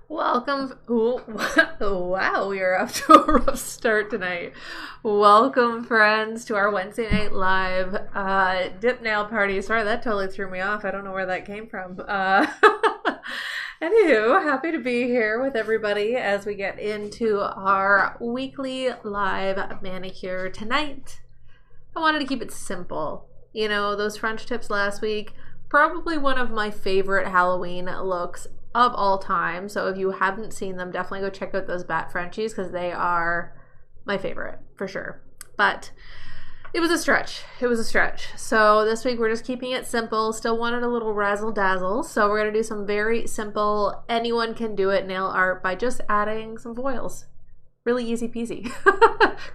Welcome. Ooh, wow, we are off to a rough start tonight. Welcome, friends, to our Wednesday night live dip nail party. Sorry, that totally threw me off. I don't know where that came from. Anywho, happy to be here with everybody as we get into our weekly live manicure tonight. I wanted to keep it simple. You know, those French tips last week, probably one of my favorite Halloween looks of all time. So if you haven't seen them, definitely go check out those Bat Frenchies because they are my favorite for sure. But it was a stretch. It was a stretch. So this week we're just keeping it simple. Still wanted a little razzle dazzle. So we're going to do some very simple, anyone can do it nail art by just adding some foils. Really easy peasy.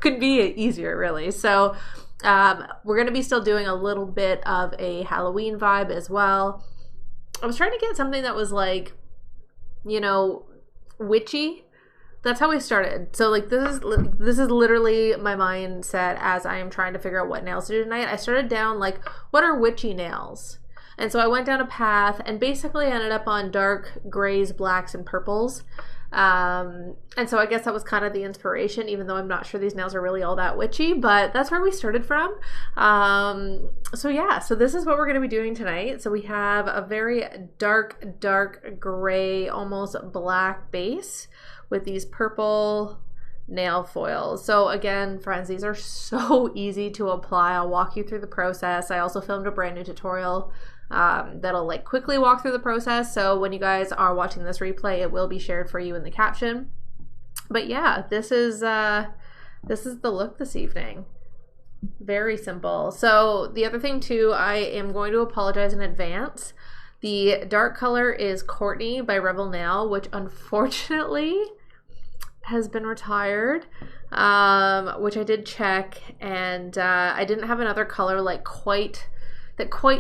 Couldn't be easier, really. So we're going to be still doing a little bit of a Halloween vibe as well. I was trying to get something that was like, you know, witchy. That's how we started. So like this is literally my mindset as I am trying to figure out what nails to do tonight. I started down like, what are witchy nails? And so I went down a path and basically ended up on dark grays, blacks, and purples. And so I guess that was kind of the inspiration, even though I'm not sure these nails are really all that witchy, but that's where we started from. So yeah, so this is what we're going to be doing tonight. So we have a very dark gray, almost black base with these purple nail foils. So again, friends, these are so easy to apply. I'll walk you through the process. I also filmed a brand new tutorial that'll like quickly walk through the process. So when you guys are watching this replay, it will be shared for you in the caption. But yeah, this is the look this evening. Very simple. So the other thing too, I am going to apologize in advance. The dark color is Courtney by Revel Nail, which unfortunately has been retired, which I did check, and I didn't have another color like quite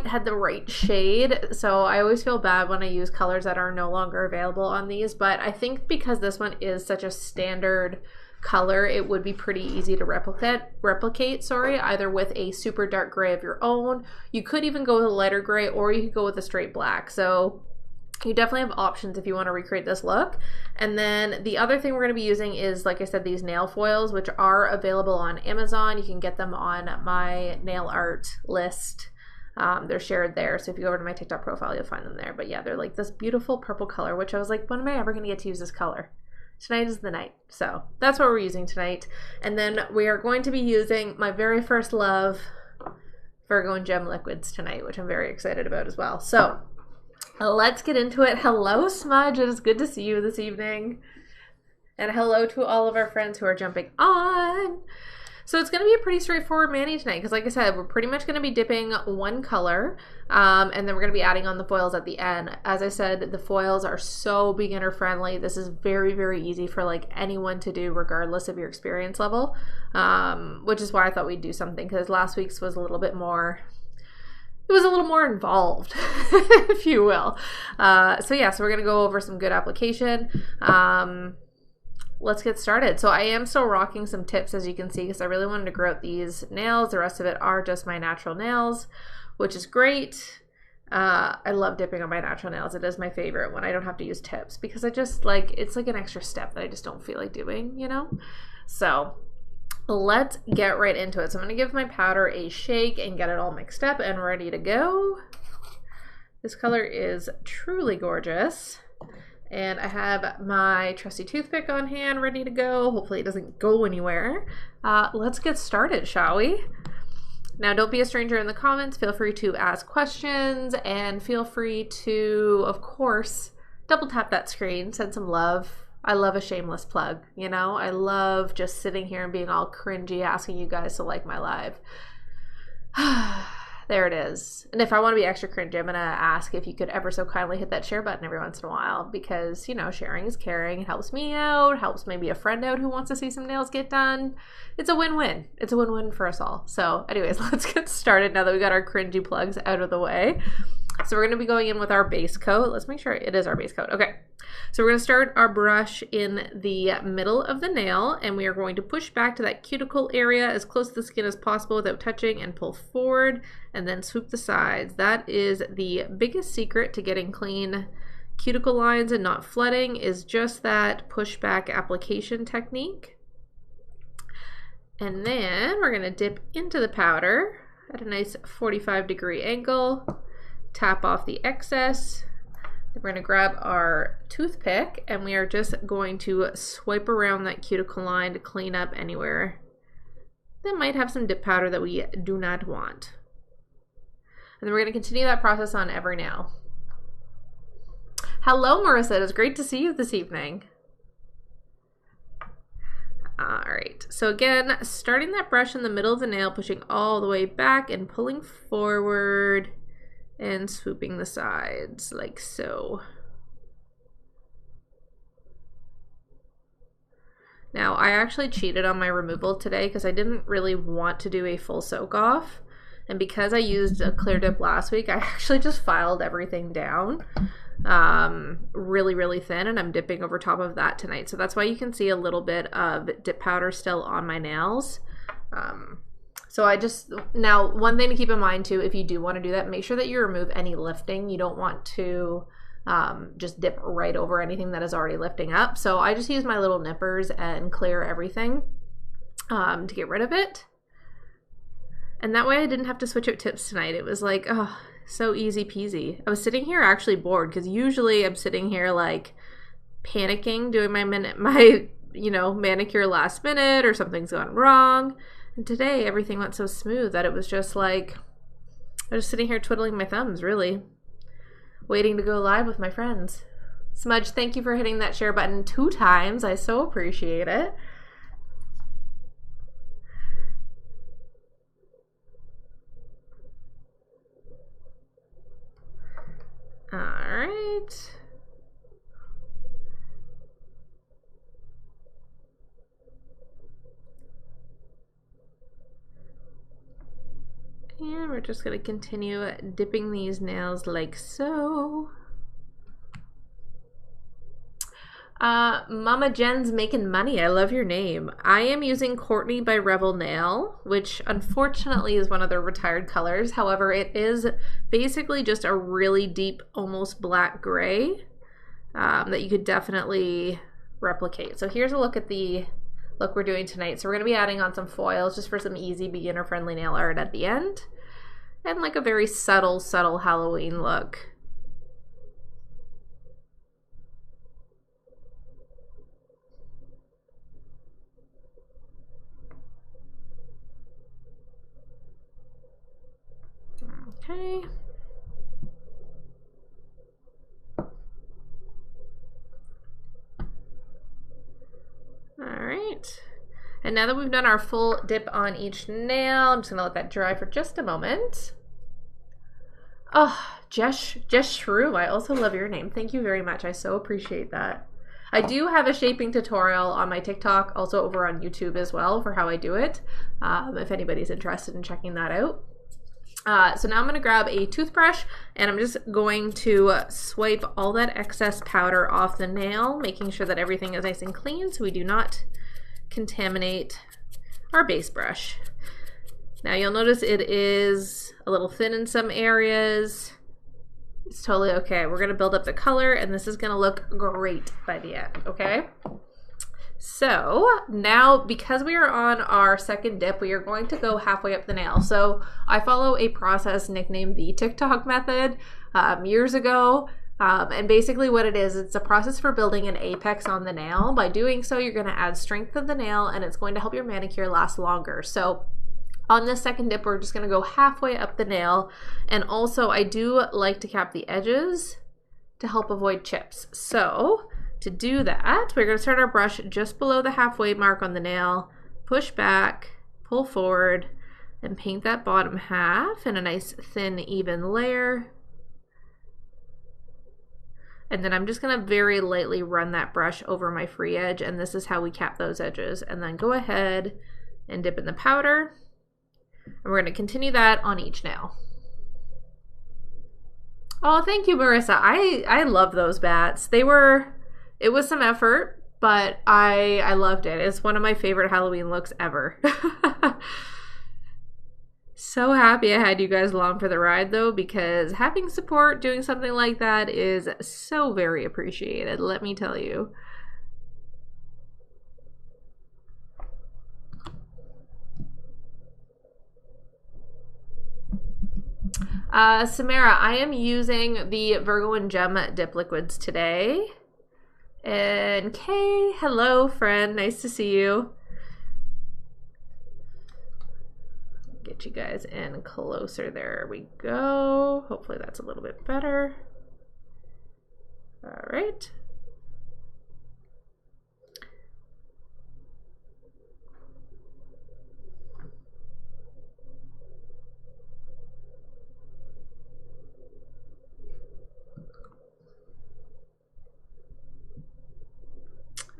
had the right shade. So I always feel bad when I use colors that are no longer available on these, but I think because this one is such a standard color, it would be pretty easy to replicate, either with a super dark gray of your own. You could even go with a lighter gray, or you could go with a straight black. So you definitely have options if you want to recreate this look. And then the other thing we're going to be using is, like I said, these nail foils, which are available on Amazon. You can get them on my nail art list. They're shared there, so if you go over to my TikTok profile, you'll find them there. But yeah, they're like this beautiful purple color, which I was like, when am I ever going to get to use this color? Tonight is the night. So that's what we're using tonight. And then we are going to be using my very first love, Virgo and Gem liquids tonight, which I'm very excited about as well. So let's get into it. Hello, Smudge. It is good to see you this evening. And hello to all of our friends who are jumping on. So it's going to be a pretty straightforward mani tonight because, like I said, we're pretty much going to be dipping one color, and then we're going to be adding on the foils at the end. As I said, the foils are so beginner friendly. This is very, very easy for like anyone to do regardless of your experience level, which is why I thought we'd do something, because last week's was a little bit more... It was a little more involved, if you will. So yeah, so we're going to go over some good application. Let's get started. So I am still rocking some tips, as you can see, because I really wanted to grow out these nails. The rest of it are just my natural nails, which is great. I love dipping on my natural nails. It is my favorite when I don't have to use tips, because I just like, it's like an extra step that I just don't feel like doing, you know? So let's get right into it. So I'm going to give my powder a shake and get it all mixed up and ready to go. This color is truly gorgeous. And I have my trusty toothpick on hand, ready to go. Hopefully it doesn't go anywhere. Let's get started, shall we? Now, don't be a stranger in the comments. Feel free to ask questions, and feel free to, of course, double tap that screen, send some love. I love a shameless plug, you know? I love just sitting here and being all cringy, asking you guys to like my live. There it is. And if I want to be extra cringy, I'm going to ask if you could ever so kindly hit that share button every once in a while, because, you know, sharing is caring. It helps me out, helps maybe a friend out who wants to see some nails get done. It's a win-win. It's a win-win for us all. So anyways, let's get started now that we got our cringy plugs out of the way. So we're going to be going in with our base coat. Let's make sure it is our base coat. Okay. So we're going to start our brush in the middle of the nail, and we are going to push back to that cuticle area as close to the skin as possible without touching, and pull forward and then swoop the sides. That is the biggest secret to getting clean cuticle lines and not flooding is just that pushback application technique. And then we're going to dip into the powder at a nice 45-degree angle, tap off the excess. Then we're going to grab our toothpick and we are just going to swipe around that cuticle line to clean up anywhere that might have some dip powder that we do not want. And then we're going to continue that process on every nail. Hello, Marissa. It is great to see you this evening. All right. So again, starting that brush in the middle of the nail, pushing all the way back and pulling forward and swooping the sides like so. Now, I actually cheated on my removal today because I didn't really want to do a full soak off. And because I used a clear dip last week, I actually just filed everything down really, really thin, and I'm dipping over top of that tonight. So that's why you can see a little bit of dip powder still on my nails. Now, one thing to keep in mind too, if you do want to do that, make sure that you remove any lifting. You don't want to just dip right over anything that is already lifting up. So I just use my little nippers and clear everything to get rid of it. And that way I didn't have to switch out tips tonight. It was like, oh, so easy peasy. I was sitting here actually bored because usually I'm sitting here like panicking, doing my manicure last minute or something's gone wrong. And today everything went so smooth that it was just like, I was sitting here twiddling my thumbs, really. Waiting to go live with my friends. Smudge, thank you for hitting that share button 2 times. I so appreciate it. All right. And we're just going to continue dipping these nails like so. Mama Jen's making money. I love your name. I am using Courtney by Revel Nail, which unfortunately is one of their retired colors. However, it is basically just a really deep, almost black gray that you could definitely replicate. So here's a look at the look we're doing tonight. So we're going to be adding on some foils just for some easy beginner-friendly nail art at the end. And like a very subtle Halloween look. Okay. All right. And now that we've done our full dip on each nail, I'm just gonna let that dry for just a moment. Oh, Jess Shrew, I also love your name. Thank you very much. I so appreciate that. I do have a shaping tutorial on my TikTok, also over on YouTube as well for how I do it, if anybody's interested in checking that out. So now I'm going to grab a toothbrush and I'm just going to swipe all that excess powder off the nail, making sure that everything is nice and clean so we do not contaminate our base brush. Now you'll notice it is a little thin in some areas. It's totally okay. We're going to build up the color and this is going to look great by the end, okay? So now, because we are on our second dip, we are going to go halfway up the nail. So I follow a process nicknamed the TikTok method years ago. And basically what it is, it's a process for building an apex on the nail. By doing so, you're going to add strength to the nail and it's going to help your manicure last longer. So on this second dip, we're just going to go halfway up the nail. And also I do like to cap the edges to help avoid chips. So to do that, we're going to start our brush just below the halfway mark on the nail, push back, pull forward, and paint that bottom half in a nice thin, even layer. And then I'm just going to very lightly run that brush over my free edge, and this is how we cap those edges. And then go ahead and dip in the powder. And we're going to continue that on each nail. Oh, thank you, Marissa. I love those bats. It was some effort, but I loved it. It's one of my favorite Halloween looks ever. so happy I had you guys along for the ride though, because having support doing something like that is so very appreciated, let me tell you. Samara, I am using the Virgo and Gem dip liquids today. And Kay, hello friend, nice to see you. Get you guys in closer, there we go. Hopefully that's a little bit better. All right.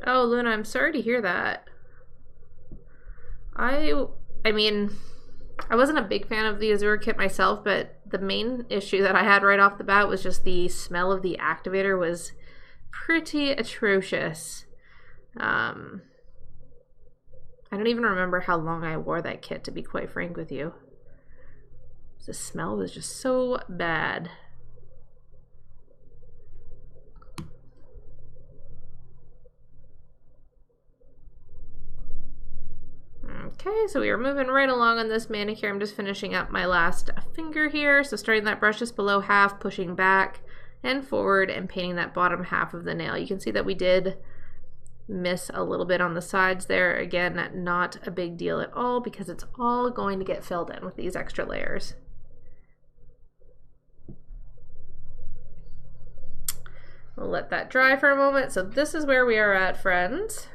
Oh, Luna, I'm sorry to hear that. I mean, I wasn't a big fan of the Azure kit myself, but the main issue that I had right off the bat was just the smell of the activator was pretty atrocious. I don't even remember how long I wore that kit, to be quite frank with you. The smell was just so bad. Okay, so we are moving right along on this manicure. I'm just finishing up my last finger here. So starting that brush just below half, pushing back and forward and painting that bottom half of the nail. You can see that we did miss a little bit on the sides there. Again, not a big deal at all because it's all going to get filled in with these extra layers. We'll let that dry for a moment. So this is where we are at, friends.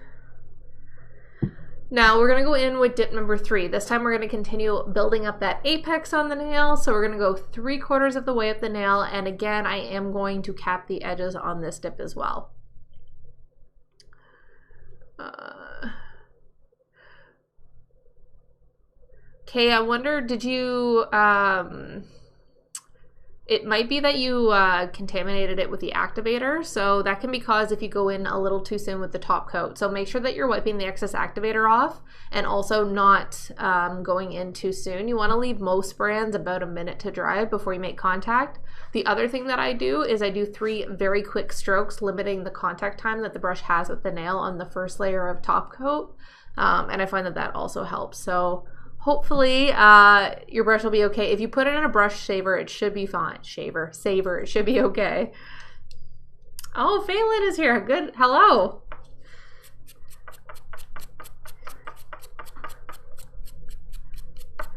Now we're going to go in with dip number 3. This time we're going to continue building up that apex on the nail. So we're going to go 3/4 of the way up the nail. And again, I am going to cap the edges on this dip as well. Okay, I wonder, did you... it might be that you contaminated it with the activator, so that can be caused if you go in a little too soon with the top coat. So make sure that you're wiping the excess activator off and also not going in too soon. You want to leave most brands about a minute to dry before you make contact. The other thing that I do is I do 3 very quick strokes, limiting the contact time that the brush has with the nail on the first layer of top coat, and I find that that also helps. So hopefully your brush will be okay. If you put it in a brush saver, it should be fine. Saver, it should be okay. Oh, Phelan is here. Good. Hello.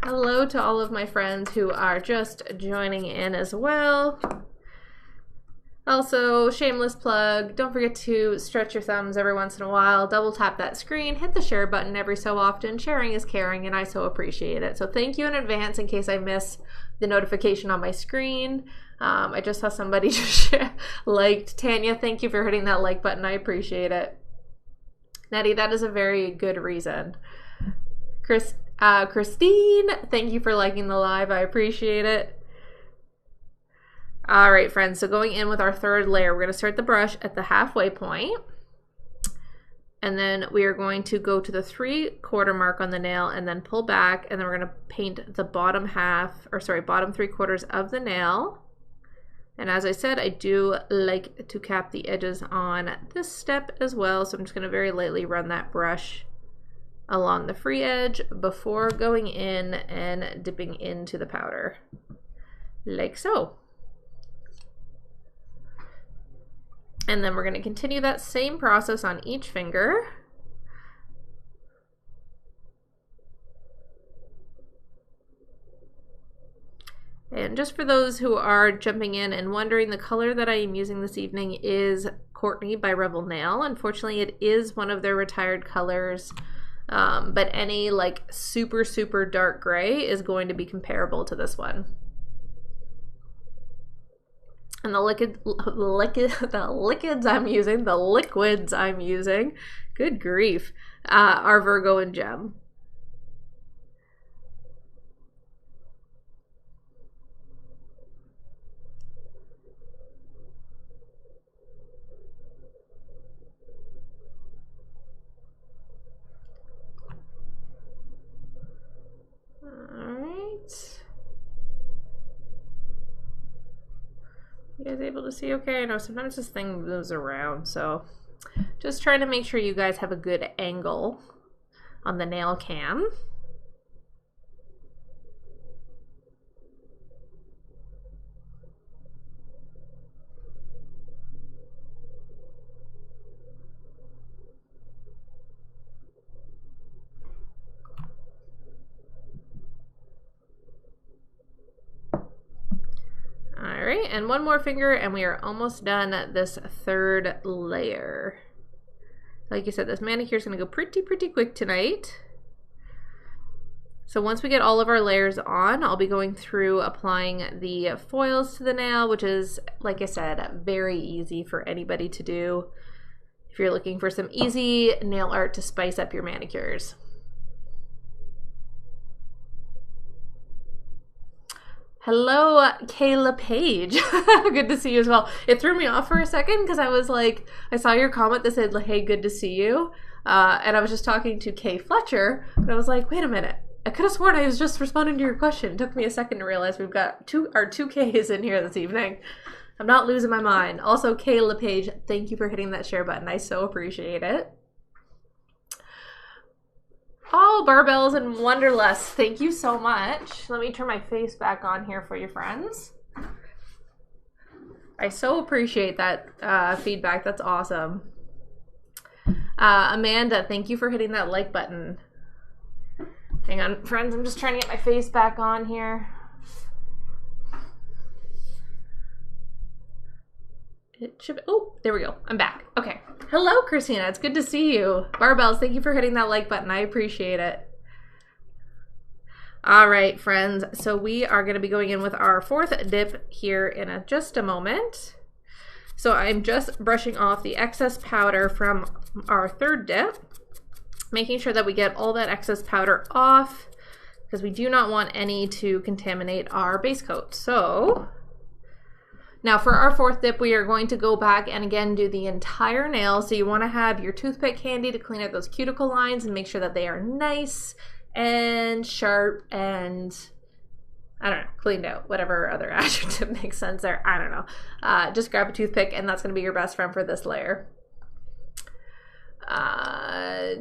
Hello to all of my friends who are just joining in as well. Also, shameless plug, don't forget to stretch your thumbs every once in a while, double tap that screen, hit the share button every so often. Sharing is caring and I so appreciate it. So thank you in advance in case I miss the notification on my screen. I just saw somebody just liked. Tanya, thank you for hitting that like button. I appreciate it. Nettie, that is a very good reason. Christine, thank you for liking the live. I appreciate it. All right, friends, so going in with our 3rd layer, we're going to start the brush at the halfway point, and then we are going to go to the 3/4 mark on the nail and then pull back, and then we're going to paint the bottom half, or sorry, bottom 3/4 of the nail. And as I said, I do like to cap the edges on this step as well, so I'm just going to very lightly run that brush along the free edge before going in and dipping into the powder, like so. And then we're going to continue that same process on each finger. And just for those who are jumping in and wondering, the color that I am using this evening is Courtney by Revel Nail. Unfortunately, it is one of their retired colors, but any like super, super dark gray is going to be comparable to this one. And the liquids I'm using, good grief, are Virgo and Gem. All right. You guys able to see okay? I know sometimes this thing moves around, so just trying to make sure you guys have a good angle on the nail cam. Alright, and one more finger and we are almost done this third layer. Like I said, this manicure is going to go pretty quick tonight. So once we get all of our layers on, I'll be going through applying the foils to the nail, which is, like I said, very easy for anybody to do if you're looking for some easy nail art to spice up your manicures. Hello, Kayla Page. Good to see you as well. It threw me off for a second because I was like, I saw your comment that said, hey, good to see you. And I was just talking to Kay Fletcher, and I was like, wait a minute. I could have sworn I was just responding to your question. It took me a second to realize we've got our two Ks in here this evening. I'm not losing my mind. Also, Kayla Page, thank you for hitting that share button. I so appreciate it. Oh, Barbells and Wonderlust, thank you so much. Let me turn my face back on here for you, friends. I so appreciate that feedback. That's awesome. Amanda, thank you for hitting that like button. Hang on, friends, I'm just trying to get my face back on here. It should be, oh, there we go. I'm back. Okay. Hello, Christina. It's good to see you. Barbells, thank you for hitting that like button. I appreciate it. All right, friends. So we are going to be going in with our fourth dip here in just a moment. So I'm just brushing off the excess powder from our third dip, making sure that we get all that excess powder off because we do not want any to contaminate our base coat. So now for our fourth dip, we are going to go back and again do the entire nail. So you want to have your toothpick handy to clean out those cuticle lines and make sure that they are nice and sharp and, I don't know, cleaned out, whatever other adjective makes sense there. I don't know. Just grab a toothpick and that's going to be your best friend for this layer.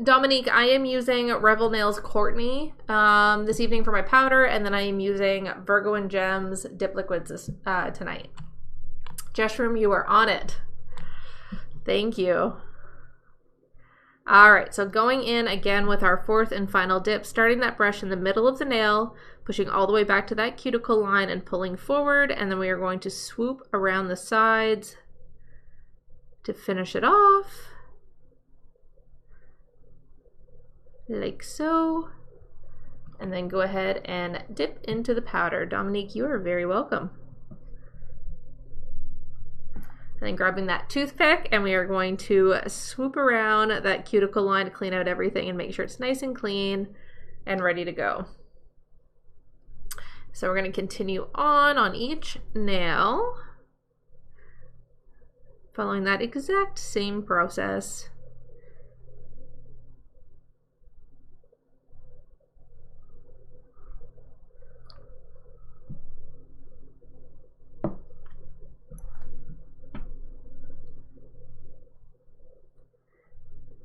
Dominique, I am using Revel Nail's Courtney this evening for my powder, and then I am using Virgo and Gems dip liquids tonight. Jeshroom, you are on it. Thank you. All right, so going in again with our fourth and final dip, starting that brush in the middle of the nail, pushing all the way back to that cuticle line and pulling forward, and then we are going to swoop around the sides to finish it off. Like so. And then go ahead and dip into the powder. Dominique, you are very welcome. And then grabbing that toothpick, and we are going to swoop around that cuticle line to clean out everything and make sure it's nice and clean and ready to go. So we're going to continue on each nail, following that exact same process.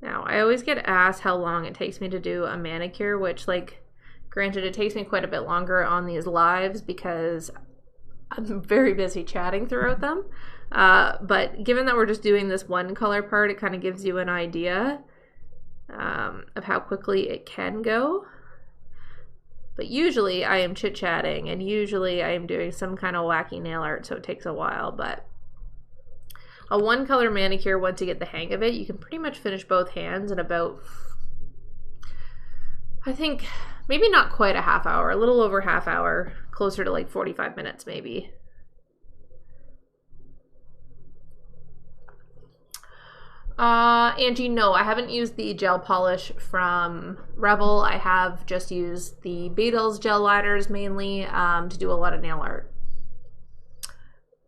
Now, I always get asked how long it takes me to do a manicure, which, like, granted, it takes me quite a bit longer on these lives because I'm very busy chatting throughout them. But given that we're just doing this one color part, it kind of gives you an idea of how quickly it can go. But usually I am chit-chatting, and usually I am doing some kind of wacky nail art, so it takes a while, but a one color manicure, once you get the hang of it, you can pretty much finish both hands in about, I think, maybe not quite a half hour, a little over half hour, closer to like 45 minutes maybe. Angie, no, I haven't used the gel polish from Revel. I have just used the Beetles gel liners mainly to do a lot of nail art.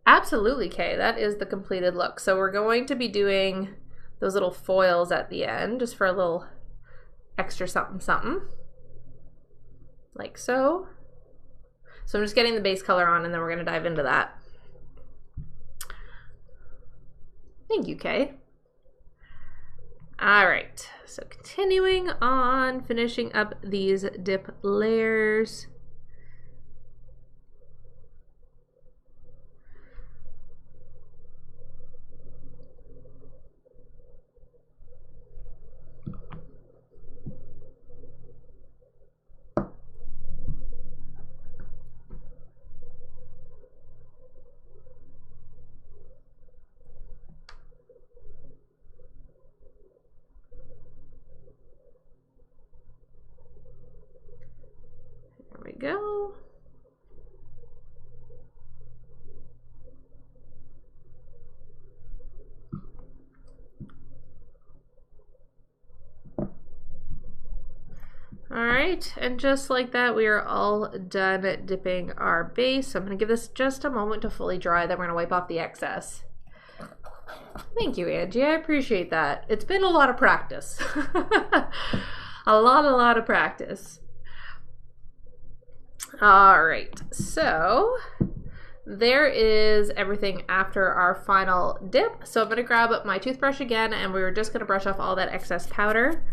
Absolutely, Kay. That is the completed look. So we're going to be doing those little foils at the end, just for a little extra something something. Like so. So I'm just getting the base color on, and then we're going to dive into that. Thank you, Kay. All right, so continuing on, finishing up these dip layers. There we go. All right, and just like that, we are all done dipping our base. So I'm gonna give this just a moment to fully dry, then we're gonna wipe off the excess. Thank you, Angie, I appreciate that. It's been a lot of practice. a lot of practice. All right, so there is everything after our final dip. So I'm gonna grab my toothbrush again, and we're just gonna brush off all that excess powder.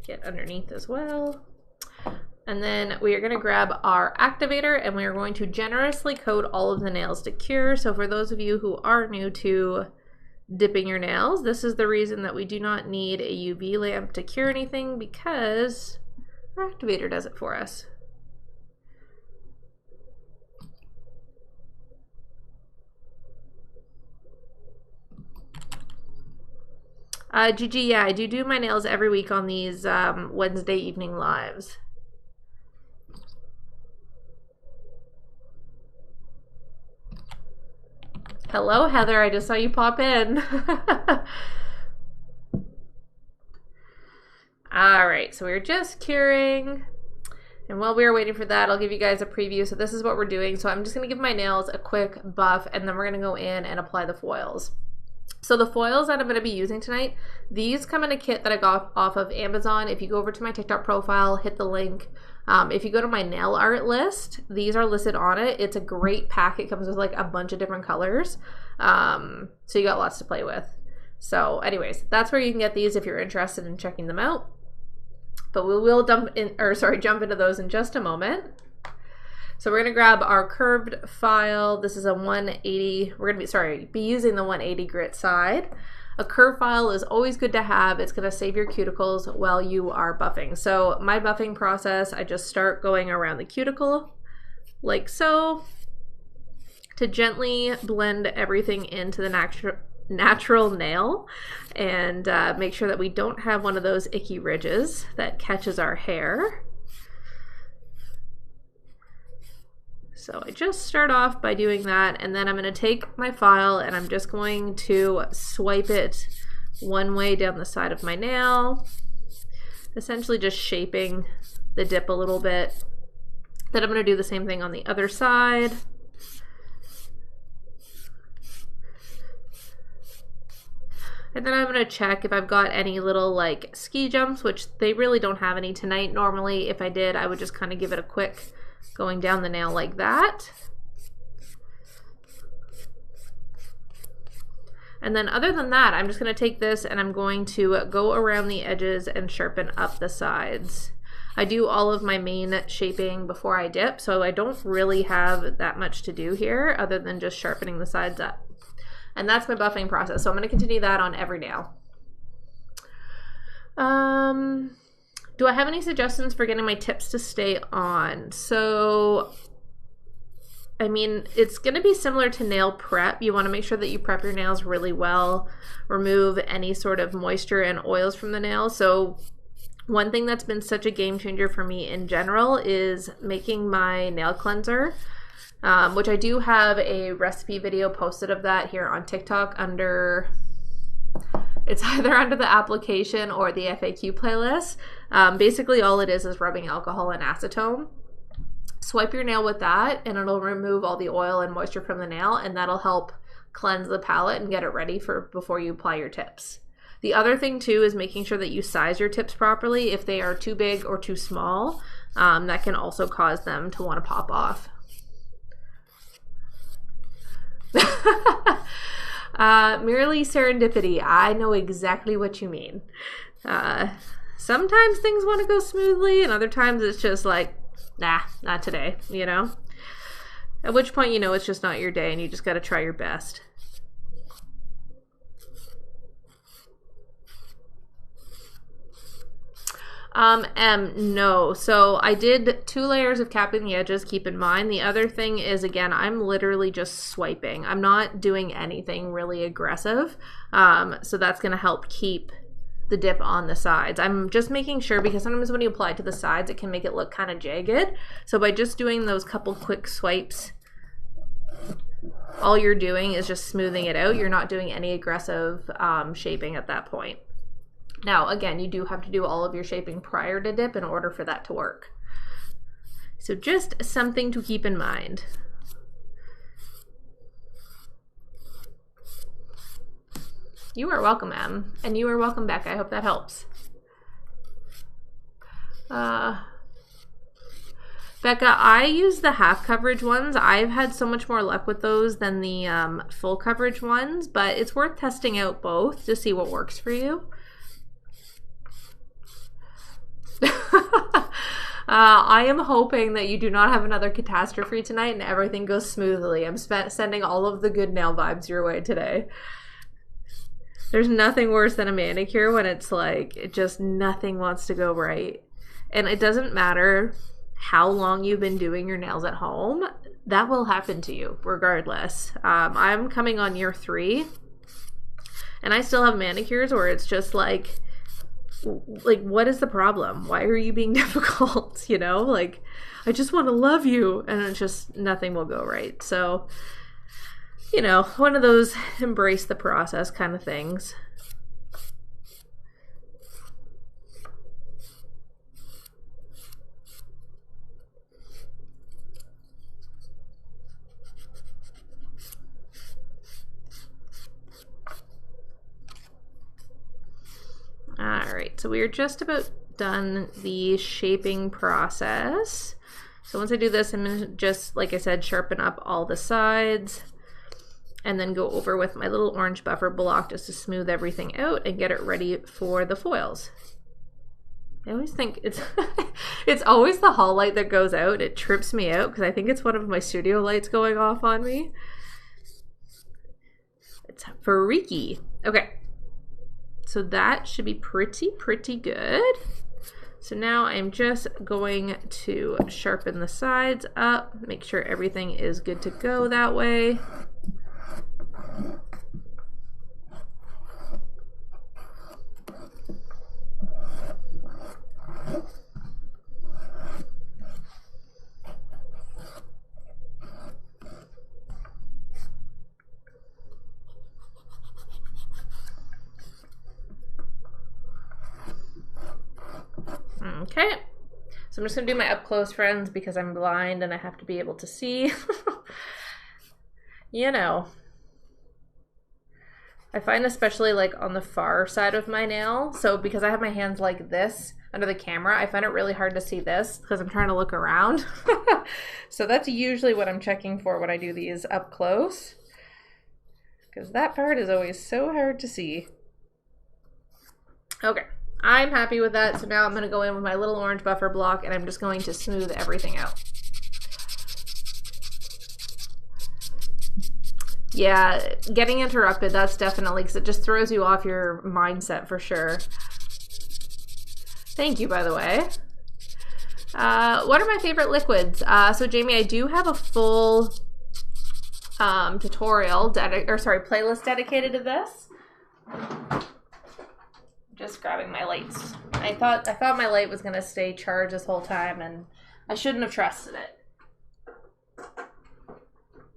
Get underneath as well. And then we are going to grab our activator, and we are going to generously coat all of the nails to cure. So for those of you who are new to dipping your nails, this is the reason that we do not need a UV lamp to cure anything, because our activator does it for us. Gigi, yeah, I do my nails every week on these Wednesday evening lives. Hello, Heather, I just saw you pop in. All right, so we're just curing. And while we are waiting for that, I'll give you guys a preview. So this is what we're doing. So I'm just gonna give my nails a quick buff, and then we're gonna go in and apply the foils. So the foils that I'm going to be using tonight, these come in a kit that I got off of Amazon. If you go over to my TikTok profile, hit the link. If you go to my nail art list, these are listed on it. It's a great pack. It comes with like a bunch of different colors. So you got lots to play with. So anyways, that's where you can get these if you're interested in checking them out. But we will jump into those in just a moment. So we're going to grab our curved file. This is a 180. We're going to be using the 180 grit side. A curved file is always good to have. It's going to save your cuticles while you are buffing. So my buffing process, I just start going around the cuticle like so to gently blend everything into the natural nail, and make sure that we don't have one of those icky ridges that catches our hair. So I just start off by doing that, and then I'm going to take my file and I'm just going to swipe it one way down the side of my nail, essentially just shaping the dip a little bit. Then I'm going to do the same thing on the other side. And then I'm going to check if I've got any little like ski jumps, which they really don't have any tonight. Normally, if I did, I would just kind of give it a quick going down the nail like that. And then other than that, I'm just going to take this and I'm going to go around the edges and sharpen up the sides. I do all of my main shaping before I dip, so I don't really have that much to do here other than just sharpening the sides up. And that's my buffing process. So I'm going to continue that on every nail. Do I have any suggestions for getting my tips to stay on? So, I mean, it's going to be similar to nail prep. You want to make sure that you prep your nails really well, remove any sort of moisture and oils from the nail. So one thing that's been such a game changer for me in general is making my nail cleanser, which I do have a recipe video posted of that here on TikTok under... It's either under the application or the FAQ playlist. Basically all it is rubbing alcohol and acetone. Swipe your nail with that and it'll remove all the oil and moisture from the nail, and that'll help cleanse the palette and get it ready for before you apply your tips. The other thing too is making sure that you size your tips properly. If they are too big or too small, that can also cause them to want to pop off. Merely serendipity. I know exactly what you mean. Sometimes things want to go smoothly, and other times it's just like, nah, not today, you know? At which point, you know, it's just not your day and you just got to try your best. No. So I did 2 layers of capping the edges, keep in mind. The other thing is, again, I'm literally just swiping. I'm not doing anything really aggressive. So that's going to help keep the dip on the sides. I'm just making sure, because sometimes when you apply to the sides, it can make it look kind of jagged. So by just doing those couple quick swipes, all you're doing is just smoothing it out. You're not doing any aggressive shaping at that point. Now, again, you do have to do all of your shaping prior to dip in order for that to work. So just something to keep in mind. You are welcome, Em. And you are welcome, Becca. I hope that helps. Becca, I use the half coverage ones. I've had so much more luck with those than the full coverage ones, but it's worth testing out both to see what works for you. I am hoping that you do not have another catastrophe tonight and everything goes smoothly. I'm sending all of the good nail vibes your way today. There's nothing worse than a manicure when it's like, it just nothing wants to go right. And it doesn't matter how long you've been doing your nails at home, that will happen to you regardless. I'm coming on year 3 and I still have manicures where it's just like, what is the problem? Why are you being difficult? You know, like, I just want to love you, and it's just nothing will go right. So, you know, one of those embrace the process kind of things. Alright, so we're just about done the shaping process. So once I do this, I'm going to just, like I said, sharpen up all the sides and then go over with my little orange buffer block just to smooth everything out and get it ready for the foils. I always think it's it's always the hall light that goes out. It trips me out because I think it's one of my studio lights going off on me. It's freaky. Okay. So that should be pretty good. So now I'm just going to sharpen the sides up, make sure everything is good to go that way. Okay, so I'm just gonna do my up close, friends, because I'm blind and I have to be able to see. You know, I find especially like on the far side of my nail, so because I have my hands like this under the camera, I find it really hard to see this because I'm trying to look around. So that's usually what I'm checking for when I do these up close, because that part is always so hard to see. Okay. I'm happy with that, so now I'm going to go in with my little orange buffer block and I'm just going to smooth everything out. Yeah, getting interrupted, that's definitely, because it just throws you off your mindset for sure. Thank you, by the way. What are my favorite liquids? So Jamie, I do have a full playlist dedicated to this. Just grabbing my lights. I thought my light was gonna stay charged this whole time, and I shouldn't have trusted it.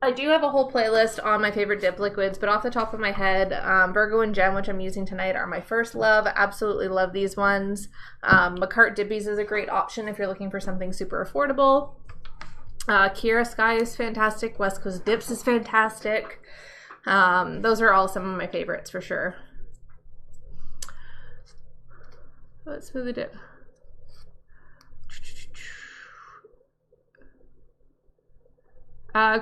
I do have a whole playlist on my favorite dip liquids, but off the top of my head, Virgo and Gem, which I'm using tonight, are my first love. Absolutely love these ones. McCart Dippies is a great option if you're looking for something super affordable. Kiera Sky is fantastic. West Coast Dips is fantastic. Those are all some of my favorites for sure. Let's smooth the dip.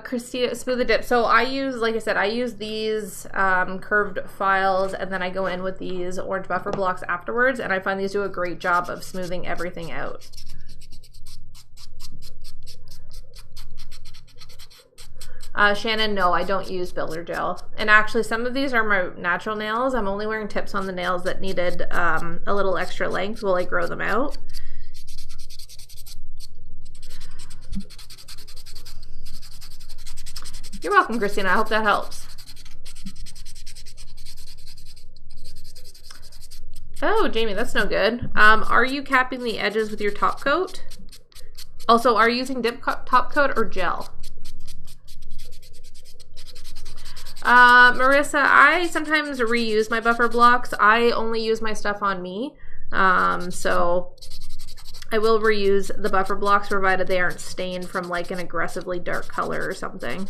Christina, smooth the dip. So I use, like I said, I use these curved files, and then I go in with these orange buffer blocks afterwards, and I find these do a great job of smoothing everything out. Shannon, no, I don't use builder gel. And actually, some of these are my natural nails. I'm only wearing tips on the nails that needed a little extra length while I grow them out. You're welcome, Christina. I hope that helps. Oh, Jamie, that's no good. Are you capping the edges with your top coat? Also, are you using dip top coat or gel? Marissa, I sometimes reuse my buffer blocks. I only use my stuff on me. So I will reuse the buffer blocks provided they aren't stained from like an aggressively dark color or something.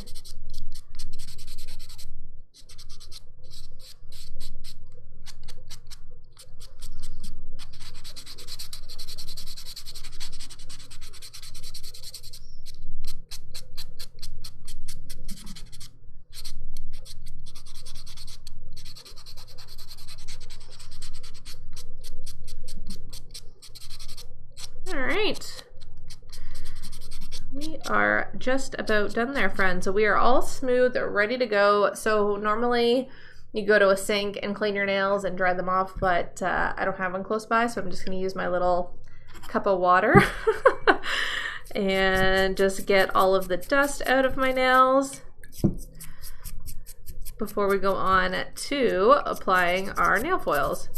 We are just about done there, friends. So we are all smooth, ready to go. So normally you go to a sink and clean your nails and dry them off, but I don't have one close by, so I'm just going to use my little cup of water and just get all of the dust out of my nails before we go on to applying our nail foils.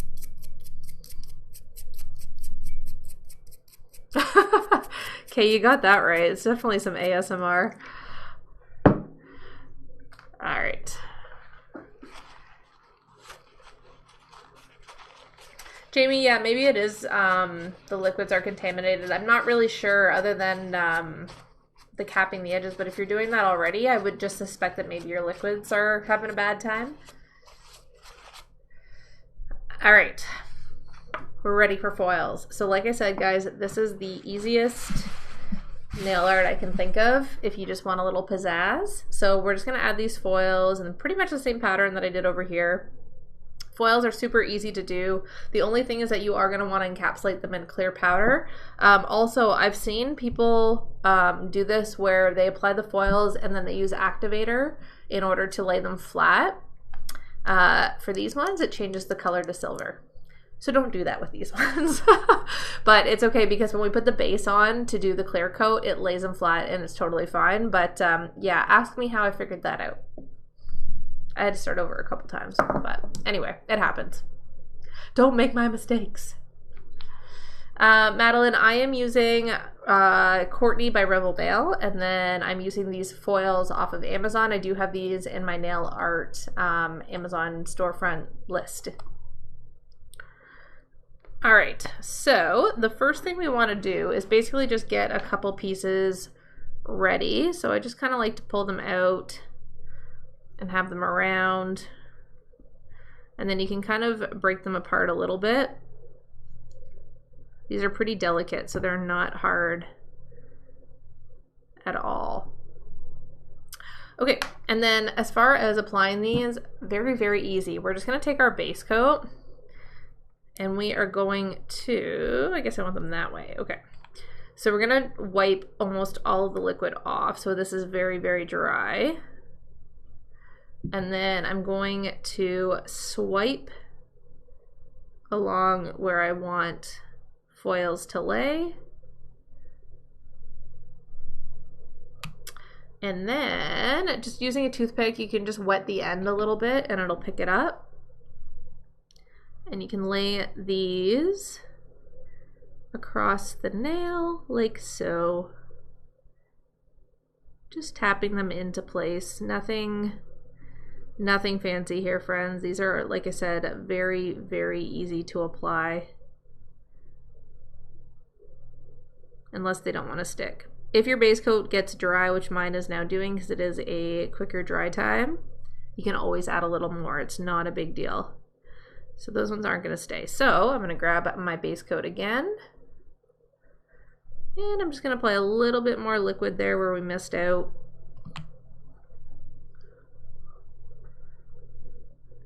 Okay, you got that right. It's definitely some ASMR. All right. Jamie, yeah, maybe it is the liquids are contaminated. I'm not really sure other than the capping the edges, but if you're doing that already, I would just suspect that maybe your liquids are having a bad time. All right. We're ready for foils. So like I said, guys, this is the easiest nail art I can think of if you just want a little pizzazz. So we're just going to add these foils and pretty much the same pattern that I did over here. Foils are super easy to do. The only thing is that you are going to want to encapsulate them in clear powder. Also, I've seen people do this where they apply the foils and then they use activator in order to lay them flat. For these ones, it changes the color to silver. So don't do that with these ones. But it's okay because when we put the base on to do the clear coat, it lays them flat and it's totally fine. But yeah, ask me how I figured that out. I had to start over a couple times, but anyway, it happens. Don't make my mistakes. Madeline, I am using Courtney by Revel Nail, and then I'm using these foils off of Amazon. I do have these in my nail art Amazon storefront list. All right, so the first thing we want to do is basically just get a couple pieces ready. So I just kind of like to pull them out and have them around, and then you can kind of break them apart a little bit. These are pretty delicate, so they're not hard at all. Okay, and then as far as applying these, very, very easy. We're just gonna take our base coat and we are going to, I guess I want them that way. Okay, so we're gonna wipe almost all of the liquid off. So this is very, very dry. And then I'm going to swipe along where I want foils to lay. And then just using a toothpick, you can just wet the end a little bit and it'll pick it up. And you can lay these across the nail like so. Just tapping them into place. Nothing fancy here, friends. These are, like I said, very, very easy to apply. Unless they don't want to stick. If your base coat gets dry, which mine is now doing because it is a quicker dry time, you can always add a little more. It's not a big deal. So those ones aren't going to stay. So I'm going to grab my base coat again. And I'm just going to apply a little bit more liquid there where we missed out.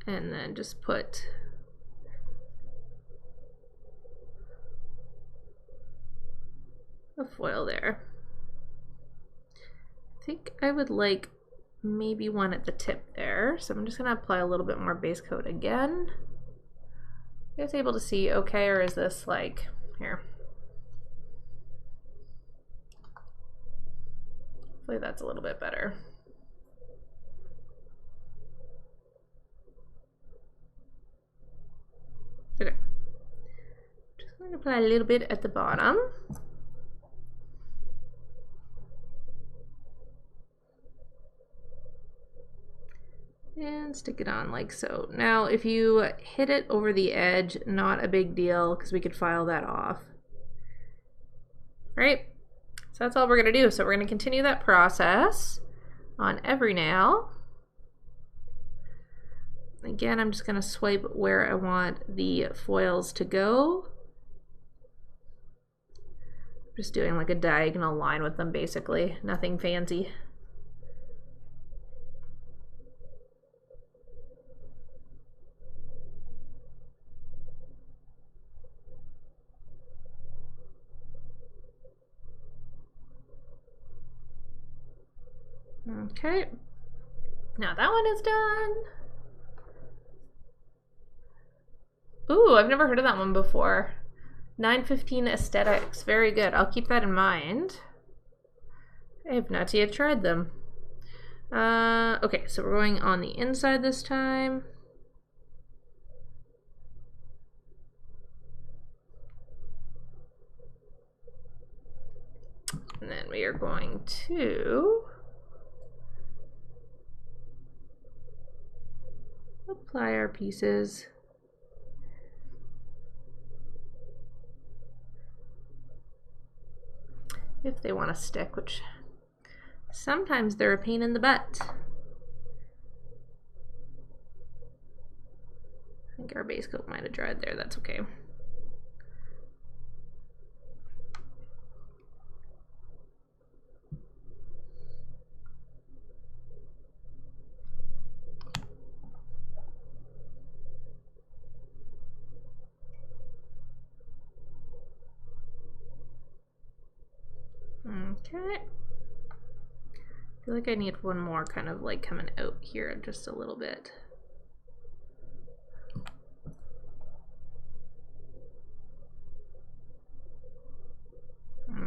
And then just put a foil there. I think I would like maybe one at the tip there. So I'm just going to apply a little bit more base coat again. You guys able to see okay, or is this like, here? Hopefully that's a little bit better. Okay. Just going to apply a little bit at the bottom. And stick it on like so. Now, if you hit it over the edge, not a big deal, because we could file that off. Right? So that's all we're going to do. So we're going to continue that process on every nail. Again, I'm just going to swipe where I want the foils to go. Just doing like a diagonal line with them, basically. Nothing fancy. Okay, now that one is done. Ooh, I've never heard of that one before. 915 Aesthetics, very good. I'll keep that in mind. I have not yet tried them. Okay, so we're going on the inside this time. And then we are going to apply our pieces. If they want to stick, which sometimes they're a pain in the butt. I think our base coat might have dried there, that's okay. Okay. I feel like I need one more kind of like coming out here just a little bit.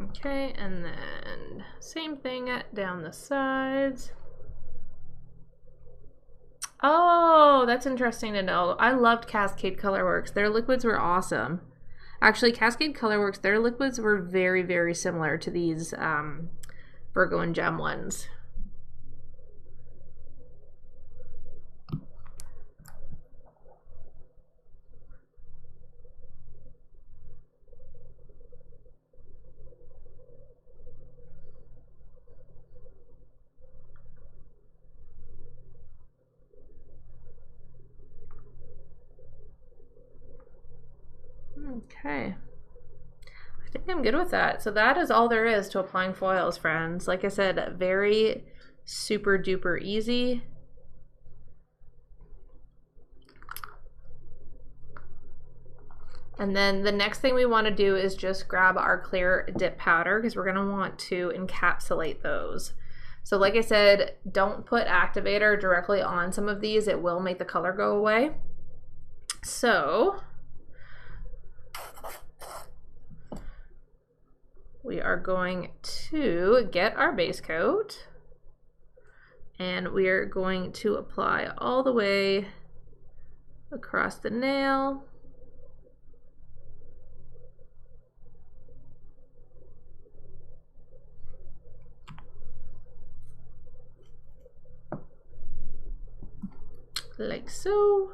Okay, and then same thing down the sides. Oh, that's interesting to know. I loved Cascade Colorworks. Their liquids were awesome. Actually, Cascade Colorworks, their liquids were very, very similar to these Virgo and Gem ones. Okay. I think I'm good with that. So that is all there is to applying foils, friends. Like I said, very super duper easy. And then the next thing we want to do is just grab our clear dip powder, because we're going to want to encapsulate those. So like I said, don't put activator directly on some of these. It will make the color go away. So we are going to get our base coat, and we are going to apply all the way across the nail. Like so.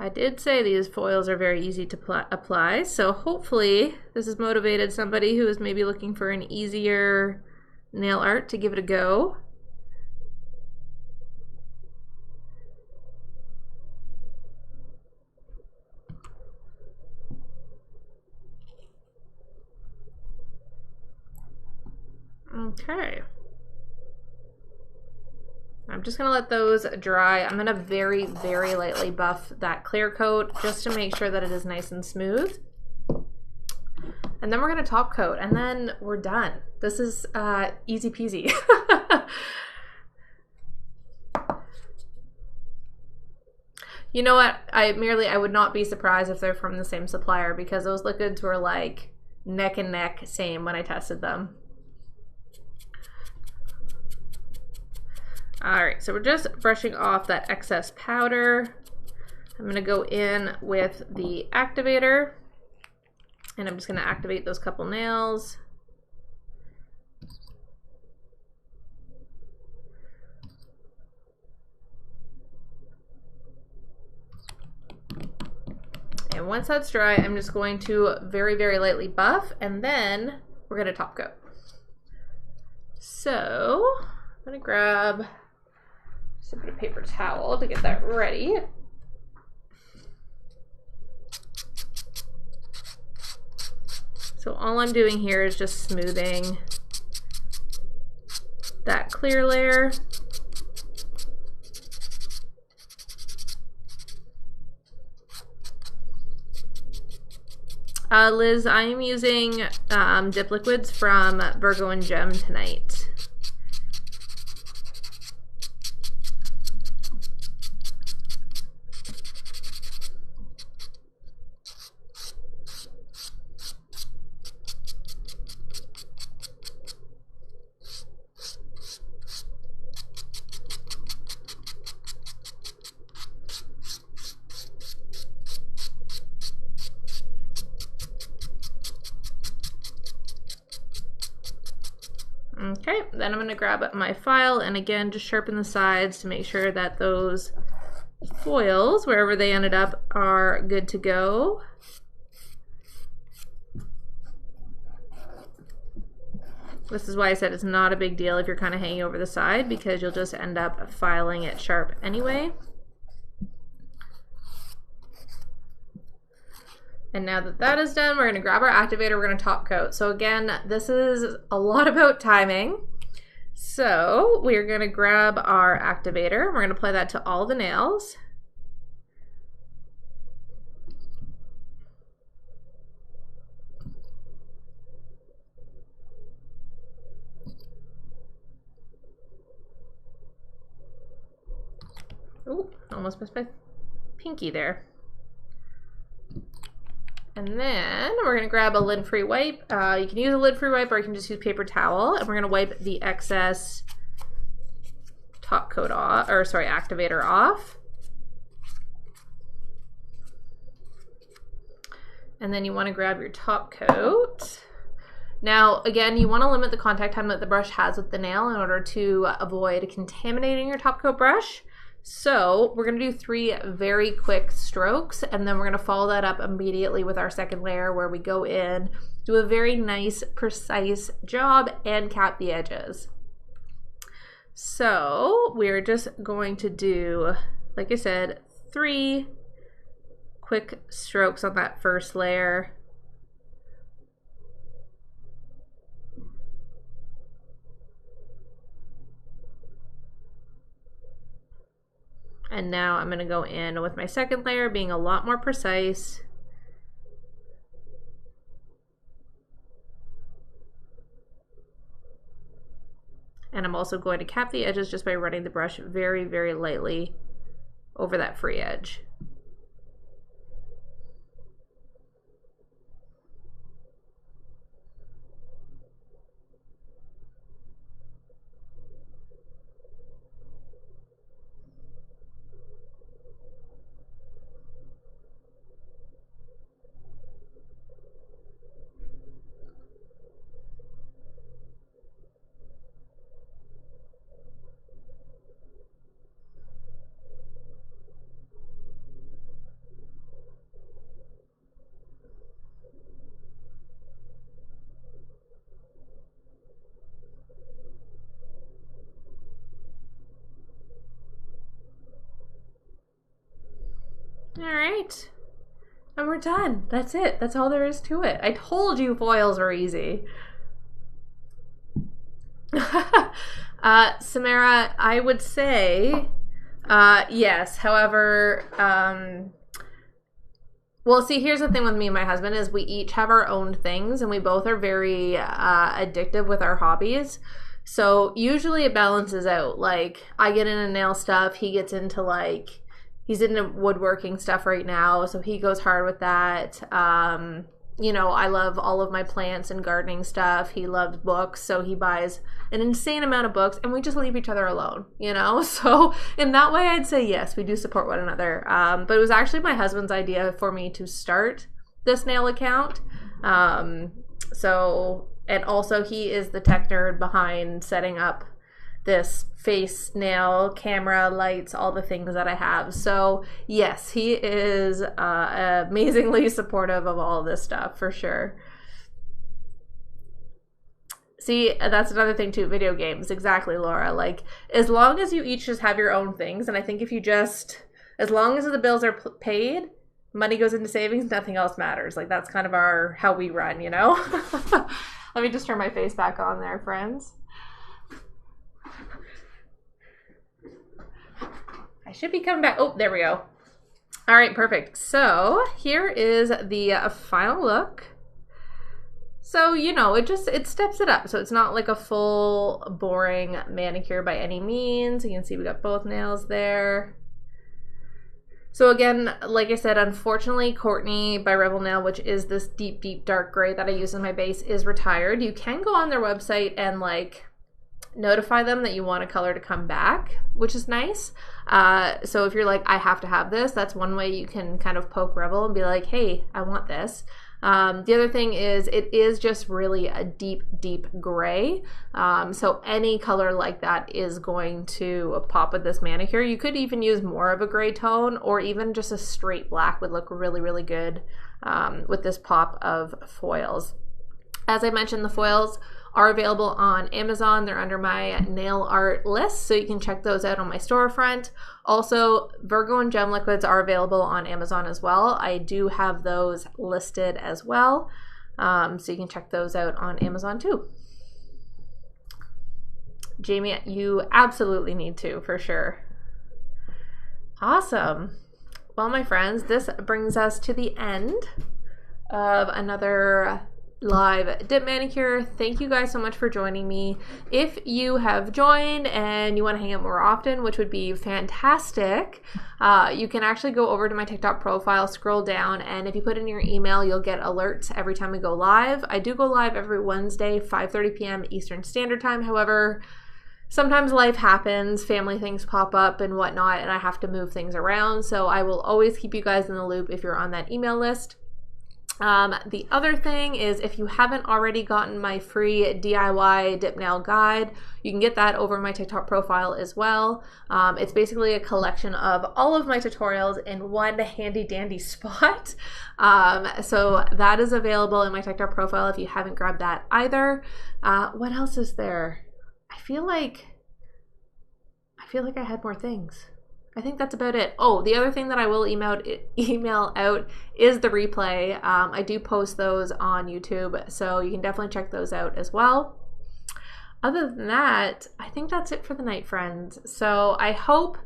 I did say these foils are very easy to apply, so hopefully this has motivated somebody who is maybe looking for an easier nail art to give it a go. Okay. I'm just going to let those dry. I'm going to very, very lightly buff that clear coat just to make sure that it is nice and smooth. And then we're going to top coat and then we're done. This is easy peasy. You know what? I would not be surprised if they're from the same supplier because those liquids were like neck and neck same when I tested them. All right, so we're just brushing off that excess powder. I'm gonna go in with the activator and I'm just gonna activate those couple nails. And once that's dry, I'm just going to very, very lightly buff and then we're gonna top coat. So I'm gonna grab a bit of paper towel to get that ready. So all I'm doing here is just smoothing that clear layer. Liz, I am using dip liquids from Virgo and Gem tonight. Okay, then I'm going to grab my file and again just sharpen the sides to make sure that those foils, wherever they ended up, are good to go. This is why I said it's not a big deal if you're kind of hanging over the side because you'll just end up filing it sharp anyway. And now that that is done, we're going to grab our activator, we're going to top coat. So again, this is a lot about timing. So we're going to grab our activator, we're going to apply that to all the nails. Ooh, almost missed my pinky there. And then we're going to grab a lid-free wipe. You can use a lid-free wipe or you can just use paper towel. And we're going to wipe the excess top coat off, or sorry, activator off. And then you want to grab your top coat. Now, again, you want to limit the contact time that the brush has with the nail in order to avoid contaminating your top coat brush. So we're going to do 3 very quick strokes and then we're going to follow that up immediately with our second layer where we go in, do a very nice precise job and cap the edges. So we're just going to do, like I said, 3 quick strokes on that first layer. And now I'm going to go in with my second layer, being a lot more precise. And I'm also going to cap the edges just by running the brush very, very lightly over that free edge. All right. And we're done. That's it. That's all there is to it. I told you foils are easy. Samara, I would say yes. However, well, see, here's the thing with me and my husband is we each have our own things and we both are very addictive with our hobbies. So usually it balances out. Like I get into nail stuff, he gets into like, he's into woodworking stuff right now, so he goes hard with that. You know, I love all of my plants and gardening stuff. He loves books, so he buys an insane amount of books, and we just leave each other alone, you know? So in that way, I'd say yes, we do support one another. But it was actually my husband's idea for me to start this nail account. So, and also he is the tech nerd behind setting up this face, nail, camera, lights, all the things that I have. So yes, he is amazingly supportive of all of this stuff for sure. See, that's another thing too, video games. Exactly, Laura. Like, as long as you each just have your own things, and I think if you just, as long as the bills are paid, money goes into savings, nothing else matters. Like, that's kind of how we run, you know? Let me just turn my face back on there, friends. I should be coming back. Oh, there we go. All right, perfect. So here is the final look. So, you know, it steps it up. So it's not like a full boring manicure by any means. You can see we got both nails there. So again, like I said, unfortunately, Courtney by Revel Nail, which is this deep, deep dark gray that I use in my base, is retired. You can go on their website and like notify them that you want a color to come back, which is nice. So if you're like, I have to have this, that's one way you can kind of poke Revel and be like, hey, I want this. The other thing is it is just really a deep, deep gray. So any color like that is going to pop with this manicure. You could even use more of a gray tone, or even just a straight black would look really, really good with this pop of foils. As I mentioned, the foils are available on Amazon. They're under my nail art list, so you can check those out on my storefront. Also, Virgo and Gem Liquids are available on Amazon as well. I do have those listed as well, so you can check those out on Amazon too. Jamie, you absolutely need to, for sure. Awesome. Well, my friends, this brings us to the end of another live dip manicure. Thank you guys so much for joining me. If you have joined and you want to hang out more often, which would be fantastic, you can actually go over to my TikTok profile, scroll down, and if you put in your email, you'll get alerts every time we go live. I do go live every Wednesday, 5:30 p.m. Eastern Standard Time. However, sometimes life happens, family things pop up and whatnot, and I have to move things around, so I will always keep you guys in the loop if you're on that email list. The other thing is, if you haven't already gotten my free DIY dip nail guide, you can get that over my TikTok profile as well. It's basically a collection of all of my tutorials in one handy dandy spot. So that is available in my TikTok profile if you haven't grabbed that either. What else is there? I feel like I had more things. I think that's about it. Oh, the other thing that I will email out is the replay. I do post those on YouTube, so you can definitely check those out as well. Other than that, I think that's it for the night, friends. So I hope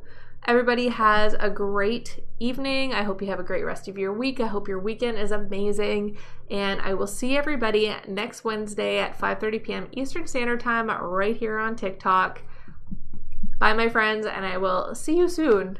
everybody has a great evening. I hope you have a great rest of your week. I hope your weekend is amazing. And I will see everybody next Wednesday at 5:30 p.m. Eastern Standard Time right here on TikTok. Bye, my friends, and I will see you soon.